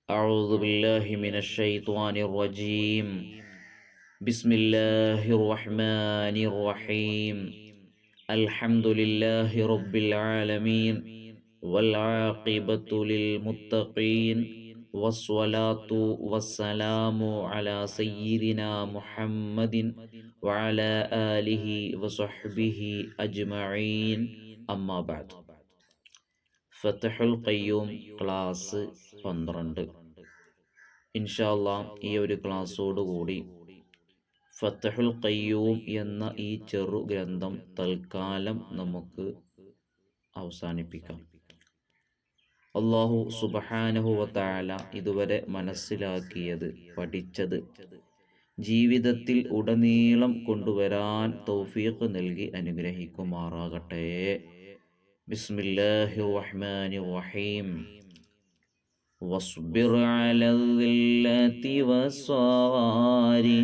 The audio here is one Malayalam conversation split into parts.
أعوذ بالله من الشيطان الرجيم. بسم الله الرحمن الرحيم. الحمد لله رب العالمين والعاقبة للمتقين والصلاة والسلام على سيدنا محمد وعلى آله وصحبه أجمعين. أما بعد. ഫത്ഹുൽ ഖയ്യൂം ക്ലാസ് 12. ഇൻഷാ അല്ലാഹ് ഈ ഒരു ക്ലാസ്സോടുകൂടി ഫത്ഹുൽ ഖയ്യൂം എന്ന ഈ ചെറു ഗ്രന്ഥം തൽക്കാലം നമുക്ക് അവസാനിപ്പിക്കാം. അല്ലാഹു സുബ്ഹാനഹു വ തആല ഇതുവരെ മനസ്സിലാക്കിയത്, പഠിച്ചത് ജീവിതത്തിൽ ഉടനീളം കൊണ്ടുവരാൻ തൗഫീഖ് നൽകി അനുഗ്രഹിക്കുമാറാകട്ടെ. ബിസ്മില്ലാഹിർ റഹ്മാനിർ റഹീം. വസ്ബിർ അലൽ ദില്ലതി വസ്സാരി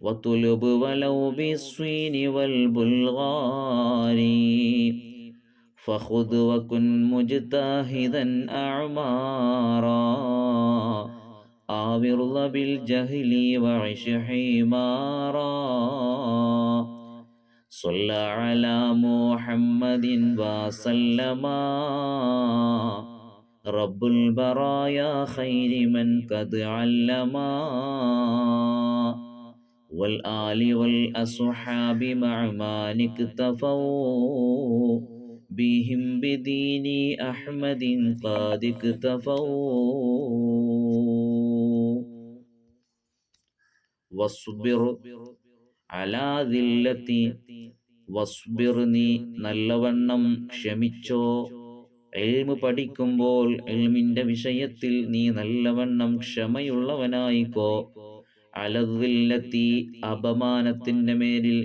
വതുലുബ് വലൗ ബിസ്വീനി വൽ ബുൽഗാരി ഫഖുദ് വകുൻ മുജ്തഹിദൻ അഅമാറാ ആവിർ ബിൽ ജഹ്ലി വഇശ് ഹിമാറാ صلى على محمد وسلم رب البرايا خير من قد علما والآل والأصحاب مع من اكتفوا بهم بدين أحمد قد اكتفوا واصبر അലാ ദില്ലത്തി വസ്ബിർ, നീ നല്ലവണ്ണം ക്ഷമിച്ചോ. ഇൽമു പഠിക്കുമ്പോൾ ഇൽമിന്റെ വിഷയത്തിൽ നീ നല്ലവണ്ണം ക്ഷമയുള്ളവനായിക്കോ. അലദില്ലത്തി, അപമാനത്തിന്റെ മേലിൽ,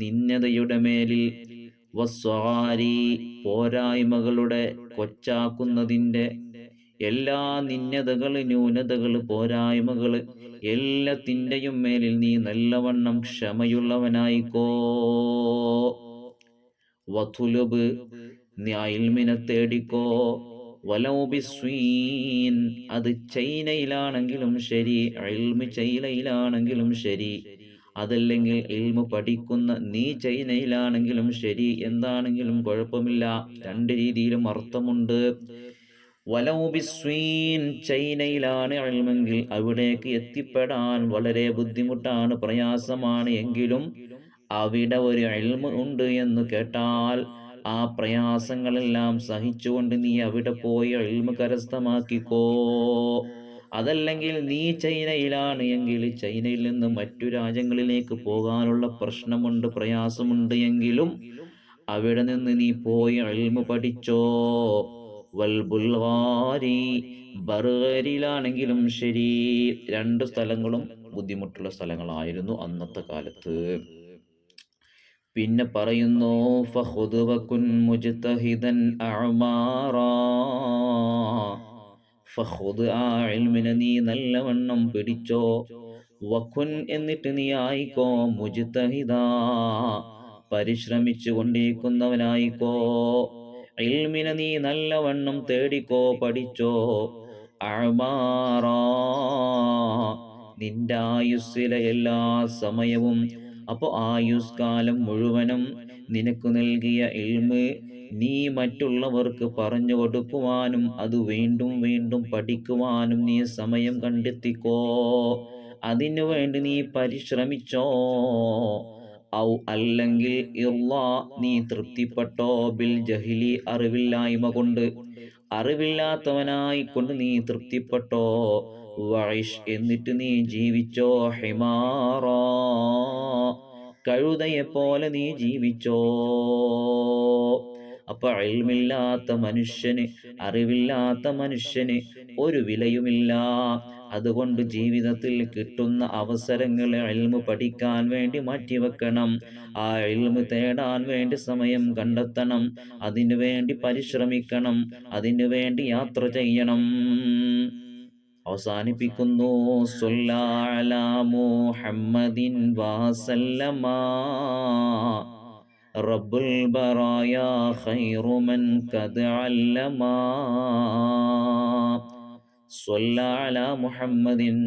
നിന്ദതയുടെ മേലിൽ, വസ്വാരി, പോരായ്മകളുടെ, കൊച്ചാക്കുന്നതിന്റെ, എല്ലാ നിന്ദതകള്, ന്യൂനതകള്, പോരായ്മകള് എല്ലാത്തിൻ്റെയും മേലിൽ നീ നല്ലവണ്ണം ക്ഷമയുള്ളവനായിക്കോ. വതുലുബ്, നീ ഇൽമിനെ തേടിക്കോ. വലൗ ബിസ്വീൻ, അത് ചൈനയിലാണെങ്കിലും ശരി, ഇൽമ് ചൈനയിലാണെങ്കിലും ശരി, അതല്ലെങ്കിൽ ഇൽമു പഠിക്കുന്ന നീ ചൈനയിലാണെങ്കിലും ശരി, എന്താണെങ്കിലും കുഴപ്പമില്ല. രണ്ട് രീതിയിലും അർത്ഥമുണ്ട്. വലൗ ബിസ്വീൻ, ചൈനയിലാണ് ഇൽമെങ്കിൽ അവിടേക്ക് എത്തിപ്പെടാൻ വളരെ ബുദ്ധിമുട്ടാണ്, പ്രയാസമാണ്. എങ്കിലും അവിടെ ഒരു ഇൽമ് ഉണ്ട് എന്ന് കേട്ടാൽ ആ പ്രയാസങ്ങളെല്ലാം സഹിച്ചുകൊണ്ട് നീ അവിടെ പോയി ഇൽമ് കരസ്ഥമാക്കിക്കോ. അതല്ലെങ്കിൽ നീ ചൈനയിലാണ് എങ്കിൽ ചൈനയിൽ നിന്ന് മറ്റു രാജ്യങ്ങളിലേക്ക് പോകാനുള്ള പ്രശ്നമുണ്ട്, പ്രയാസമുണ്ട്. എങ്കിലും അവിടെ നിന്ന് നീ പോയി ഇൽമു പഠിച്ചോ. വൽ ബുൽഗാരി, ബർഗരിലാണെങ്കിലും ശരി, രണ്ട് സ്ഥലങ്ങളും ബുദ്ധിമുട്ടുള്ള സ്ഥലങ്ങളായിരുന്നു അന്നത്തെ കാലത്ത്. പിന്നെ പറയുന്നു, ഫഖുദ് വകുൻ മുജ്തഹിദൻ അഅമാറാ, ഫഖുദ്, ആ ഇൽമിനെ നീ നല്ലവണ്ണം പിടിച്ചോ. വകുൻ, എന്നിട്ട് നീ ആയിക്കോ, മുജ്തഹിദാ, പരിശ്രമിച്ചു കൊണ്ടിരിക്കുന്നവനായിക്കോ. ഇൽമിനെ നീ നല്ലവണ്ണം തേടിക്കോ, പഠിച്ചോ. അഅമാറാ, നിന്റെ ആയുസ്സിലെ എല്ലാ സമയവും, അപ്പോൾ ആയുസ് കാലം മുഴുവനും നിനക്ക് നൽകിയ ഇൽമ് നീ മറ്റുള്ളവർക്ക് പറഞ്ഞു കൊടുക്കുവാനും അത് വീണ്ടും വീണ്ടും പഠിക്കുവാനും നീ സമയം കണ്ടെത്തിക്കോ. അതിനു വേണ്ടി നീ പരിശ്രമിച്ചോ. ഔ, അല്ലെങ്കിൽ ഇർളാ, നീ തൃപ്തിപ്പെട്ടോ. ബിൽ ജഹ്ലി, അറിവില്ലായ്മ കൊണ്ട്, അറിവില്ലാത്തവനായിക്കൊണ്ട് നീ തൃപ്തിപ്പെട്ടോ. വഇഷ്, എന്നിട്ട് നീ ജീവിച്ചോ. ഹിമാറാ, കഴുതയെപ്പോലെ നീ ജീവിച്ചോ. അപ്പൊ ഇൽമില്ലാത്ത മനുഷ്യന്, അറിവില്ലാത്ത മനുഷ്യന് ഒരു വിലയുമില്ല. അതുകൊണ്ട് ജീവിതത്തിൽ കിട്ടുന്ന അവസരങ്ങളെ ഇൽമു പഠിക്കാൻ വേണ്ടി മാറ്റിവെക്കണം. ആ ഇൽമു തേടാൻ വേണ്ടി സമയം കണ്ടെത്തണം. അതിനു വേണ്ടി പരിശ്രമിക്കണം. അതിനു വേണ്ടി യാത്ര ചെയ്യണം. അവസാനിപ്പിക്കുന്നു, സ്വല്ലാ അലാ മുഹമ്മദിൻ വസല്ലമ റബ്ബുൽ ബറായ ഖൈറു മൻ ഖദ് അല്ലമ സ്വല്ല അലാ മുഹമ്മദിൻ,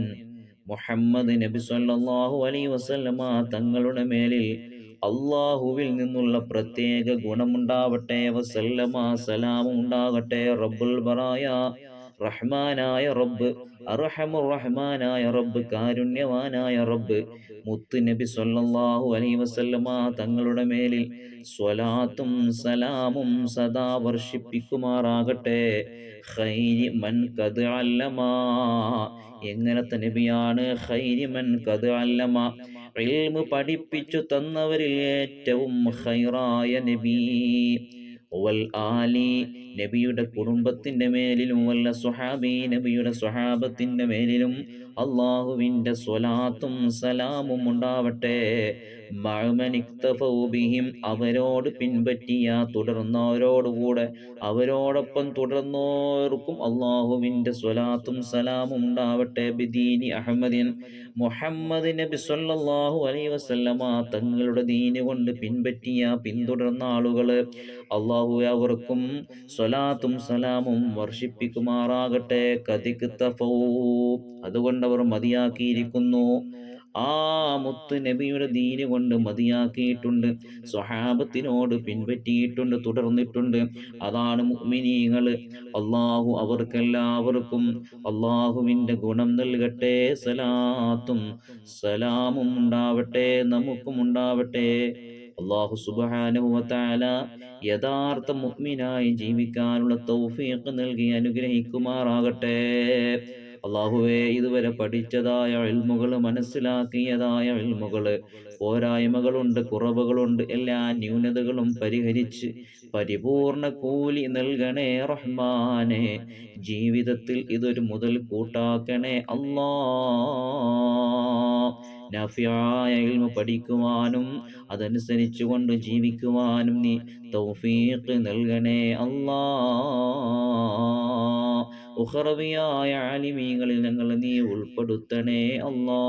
മുഹമ്മദ് നബി സല്ലല്ലാഹു അലൈഹി വസല്ലമ തങ്ങളുടെ മേലിൽ അള്ളാഹുവിൽ നിന്നുള്ള പ്രത്യേക ഗുണമുണ്ടാവട്ടെ, വസല്ലമ സലാമും ഉണ്ടാകട്ടെ. റബ്ബുൽ ബറായ, റഹ്മാനായ റബ്ബ്, അർഹമുർ റഹ്മാനായ റബ്ബ്, കാരുണ്യവാനായ റബ്ബ് മുത്ത് നബി സല്ലല്ലാഹു അലൈഹി വസല്ലമ തങ്ങളുടെ മേലിൽ സ്വലാത്തും സലാമും സദാ വർഷിപ്പിക്കുമാറാകട്ടെ. ഖൈരി മൻ ഖദ് അല്ലമ, എങ്ങനത്തെ നബിയാണ്? ഖൈരി മൻ ഖദ് അല്ലമ, ഇൽമു പഠിപ്പിച്ചു തന്നവരിൽ ഏറ്റവും ഖൈറായ നബി. വൽ ആലി, നബിയുടെ കുടുംബത്തിന്റെ മേലിലും, വല്ല സ്വഹാബി, നബിയുടെ സ്വഹാബത്തിന്റെ മേലിലും അള്ളാഹുവിന്റെ സ്വലാത്തും സലാമും ഉണ്ടാവട്ടെ. മഅമനിക്തഫൗ ബിഹിം, അവരോട് പിൻപറ്റിയ തുടർന്നവരോടുകൂടെ അവരോടൊപ്പം തുടർന്നോർക്കും അള്ളാഹുവിന്റെ സ്വലാത്തും സലാമും ഉണ്ടാവട്ടെ. ബിദീനി അഹമ്മദിൻ, മുഹമ്മദ് നബി സല്ലല്ലാഹു അലൈഹി വസല്ലമ തങ്ങളുടെ ദീന് കൊണ്ട് പിന്തുടർന്ന ആളുകള് അള്ളാഹു അവർക്കും സ്വലാത്തും സലാമും വർഷിപ്പിക്കുമാറാകട്ടെ. കദിക്തഫൗ, അതുകൊണ്ട് അവർ മതിയാക്കിയിരിക്കുന്നു. ആ മുത്ത് നബിയുടെ ദീന് കൊണ്ട് മതിയാക്കിയിട്ടുണ്ട്, സ്വഹാബത്തിനോട് പിൻപറ്റിയിട്ടുണ്ട്, തുടർന്നിട്ടുണ്ട്. അതാണ് മുഅ്മിനീങ്ങള്. അള്ളാഹു അവർക്കെല്ലാവർക്കും അള്ളാഹുവിന്റെ ഗുണം നൽകട്ടെ. സലാത്തും സലാമും ഉണ്ടാവട്ടെ, നമുക്കും ഉണ്ടാവട്ടെ. അള്ളാഹു സുബ്ഹാനഹു വ തആല യഥാർത്ഥ മുഅ്മിനായി ജീവിക്കാനുള്ള തൗഫീഖ് നൽകി അനുഗ്രഹിക്കുമാറാകട്ടെ. അള്ളാഹുവേ, ഇതുവരെ പഠിച്ചതായ ഇൽമുകൾ, മനസ്സിലാക്കിയതായ ഇൽമുകൾ, പോരായ്മകളുണ്ട്, കുറവുകളുണ്ട്, എല്ലാ ന്യൂനതകളും പരിഹരിച്ച് പരിപൂർണ കൂലി നൽകണേ റഹ്മാനെ. ജീവിതത്തിൽ ഇതൊരു മുതൽ കൂട്ടാക്കണേ അല്ലാ. നാഫിയായ ഇൽമു പഠിക്കുവാനും അതനുസരിച്ചുകൊണ്ട് ജീവിക്കുവാനും നീ തൗഫീഖ് നൽകണേ അല്ലാ. ഉഖറവിയായ ആലിമീങ്ങളിൽ ഞങ്ങൾ നീ ഉൾപ്പെടുത്തണേ അല്ലാ.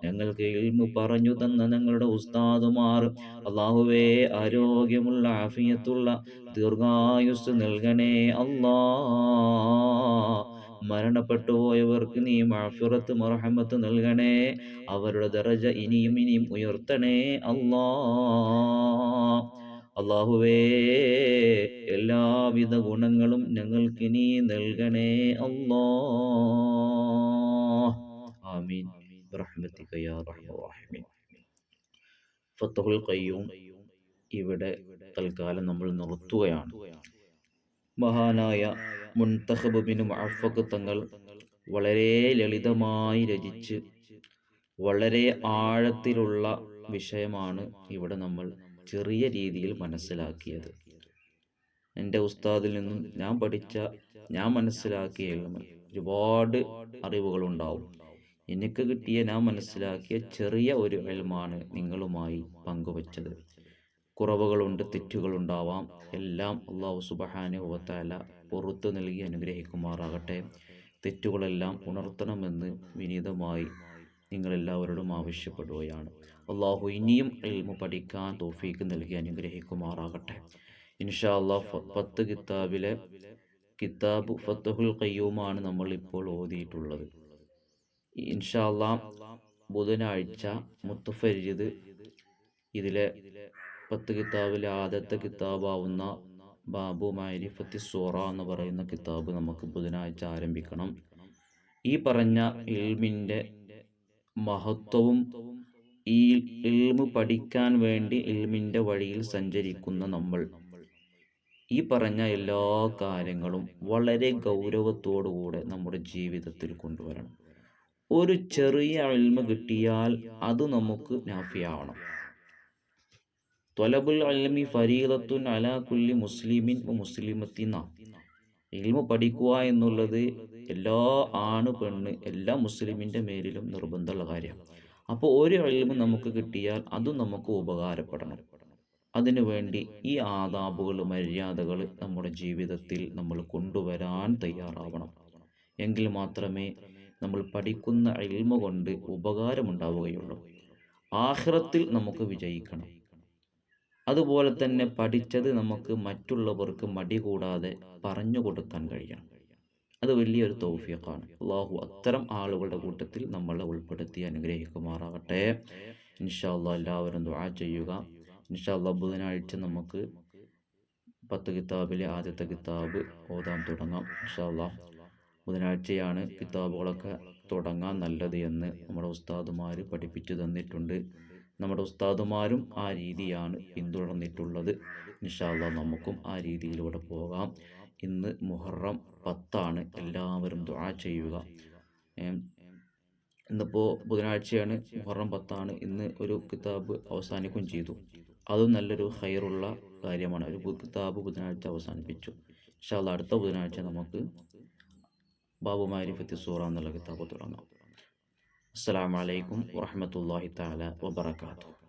ഞങ്ങൾക്ക് ഇൽമു പറഞ്ഞു തന്ന ഞങ്ങളുടെ ഉസ്താദുമാർ അല്ലാഹുവേ, ആരോഗ്യമുള്ള ആഫിയത്തുള്ള ദീർഘായുസ് നൽകണേ അല്ലാ. മരണപ്പെട്ടു പോയവർക്ക് നീ മഗ്ഫിറത്ത് മർഹമത്ത് നൽകണേ. അവരുടെ ദറജ ഇനിയും ഇനിയും ഉയർത്തണേ അല്ലാ. അല്ലാഹുവേ, എല്ലാവിധ ഗുണങ്ങളും ഞങ്ങൾക്ക് നീ നൽകണേ അല്ലാ. ആമീൻ ബിറഹ്മതിക യാ അർഹമർ റഹീമീൻ. ഫത്ഹുൽ ഖയ്യൂം ഇവിടെ തൽക്കാലം നമ്മൾ നിർത്തുകയാണ്. മഹാനായ മുൻതഖബ് ബിൻ മുഅഫ്ഫഖ് തങ്ങൾ വളരെ ലളിതമായി രചിച്ച് വളരെ ആഴത്തിലുള്ള വിഷയമാണ് ഇവിടെ നമ്മൾ ചെറിയ രീതിയിൽ മനസ്സിലാക്കിയത്. എൻ്റെ ഉസ്താദിൽ നിന്നും ഞാൻ പഠിച്ച, ഞാൻ മനസ്സിലാക്കിയ ഒരുപാട് അറിവുകളുണ്ടാവും. എനിക്ക് കിട്ടിയ, ഞാൻ മനസ്സിലാക്കിയ ചെറിയ ഒരു ഇൽമാണ് നിങ്ങളുമായി പങ്കുവച്ചത്. കുറവുകളുണ്ട്, തെറ്റുകളുണ്ടാവാം. എല്ലാം അല്ലാഹു സുബ്ഹാനഹു വ തആല പുറത്തു നൽകി അനുഗ്രഹിക്കുമാറാകട്ടെ. തെറ്റുകളെല്ലാം ഉണർത്തണമെന്ന് വിനീതമായി നിങ്ങളെല്ലാവരോടും ആവശ്യപ്പെടുകയാണ്. അല്ലാഹു ഇനിയും ഇൽമു പഠിക്കാൻ തൗഫീഖ് നൽകി അനുഗ്രഹിക്കുമാറാകട്ടെ. ഇൻഷാ അല്ലാഹ് 10 കിതാബിലെ കിതാബ് ഫത്ഹുൽ ഖയ്യൂമാണ് നമ്മൾ ഇപ്പോൾ ഓതിയിട്ടുള്ളത്. ഇൻഷാ അല്ലാഹ് ബുധനാഴ്ച മുത്തഫരിദ്, ഇതിലെ 10 കിതാബിലെ ആദ്യത്തെ കിതാബാവുന്ന ബാബു മഅരിഫത്തി സൂറ എന്ന് പറയുന്ന കിതാബ് നമുക്ക് ബുധനാഴ്ച ആരംഭിക്കണം. ഈ പറഞ്ഞ ഇൽമിൻ്റെ മഹത്വവും ഈ ഇൽമു പഠിക്കാൻ വേണ്ടി ഇൽമിൻ്റെ വഴിയിൽ സഞ്ചരിക്കുന്ന നമ്മൾ ഈ പറഞ്ഞ എല്ലാ കാര്യങ്ങളും വളരെ ഗൗരവത്തോടുകൂടെ നമ്മുടെ ജീവിതത്തിൽ കൊണ്ടുവരണം. ഒരു ചെറിയ ഇൽമു കിട്ടിയാൽ അത് നമുക്ക് നാഫിയാവണം. ത്വലബുൽ ഇൽമി ഫരീദത്തുൻ അലാ കുല്ലി മുസ്ലിമിൻ വ മുസ്ലിമത്തിൻ. ഇൽമു പഠിക്കുക എന്നുള്ളത് എല്ലാ ആണ് പെണ്ണ് എല്ലാ മുസ്ലിമിൻ്റെ മേലിലും നിർബന്ധമുള്ള കാര്യമാണ്. അപ്പോൾ ഒരു ഇൽമു നമുക്ക് കിട്ടിയാൽ അതും നമുക്ക് ഉപകാരപ്പെടണം. അതിനുവേണ്ടി ഈ ആദാബുകൾ, മര്യാദകൾ നമ്മുടെ ജീവിതത്തിൽ നമ്മൾ കൊണ്ടുവരാൻ തയ്യാറാവണം. എങ്കിൽ മാത്രമേ നമ്മൾ പഠിക്കുന്ന ഇൽമു കൊണ്ട് ഉപകാരമുണ്ടാവുകയുള്ളൂ. ആഖിറത്തിൽ നമുക്ക് വിജയിക്കണം. അതുപോലെ തന്നെ പഠിച്ചത് നമുക്ക് മറ്റുള്ളവർക്ക് മടി കൂടാതെ പറഞ്ഞു കൊടുക്കാൻ കഴിയണം. അത് വലിയൊരു തൗഫീഖാണ്. അള്ളാഹു അത്തരം ആളുകളുടെ കൂട്ടത്തിൽ നമ്മളെ ഉൾപ്പെടുത്തി അനുഗ്രഹിക്കുമാറാകട്ടെ. ഇൻഷാ അല്ലാഹ് എല്ലാവരും ദുആ ചെയ്യുക. ഇൻഷാ അല്ലാഹ് ബുധനാഴ്ച നമുക്ക് 10 കിതാബിലെ ആദ്യത്തെ കിതാബ് ഓതാൻ തുടങ്ങാം. ഇൻഷാ അല്ലാഹ് ബുധനാഴ്ചയാണ് കിതാബുകളൊക്കെ തുടങ്ങാൻ നല്ലത് എന്ന് നമ്മുടെ ഉസ്താദുമാർ പഠിപ്പിച്ചു തന്നിട്ടുണ്ട്. നമ്മുടെ ഉസ്താദുമാരും ആ രീതിയാണ് പിന്തുടർന്നിട്ടുള്ളത്. ഇൻഷാ അല്ലാഹ് നമുക്കും ആ രീതിയിലൂടെ പോകാം. ഇന്ന് മുഹറം 10 എല്ലാവരും ദുആ ചെയ്യുക. ഇന്നിപ്പോൾ ബുധനാഴ്ചയാണ്, മുഹറം 10. ഇന്ന് ഒരു കിതാബ് അവസാനിക്കുകയും ചെയ്തു. അതും നല്ലൊരു ഖൈറുള്ള കാര്യമാണ്. ഒരു കിതാബ് ബുധനാഴ്ച അവസാനിപ്പിച്ചു. ഇൻഷാ അല്ലാഹ് അടുത്ത ബുധനാഴ്ച നമുക്ക് ബാബു മാരിഫത്തി സൂറ എന്നുള്ള കിതാബ് തുടങ്ങാം. അസ്സലാമു അലൈക്കും വറഹ്മത്തുള്ളാഹി തആല വബറകാതുഹു.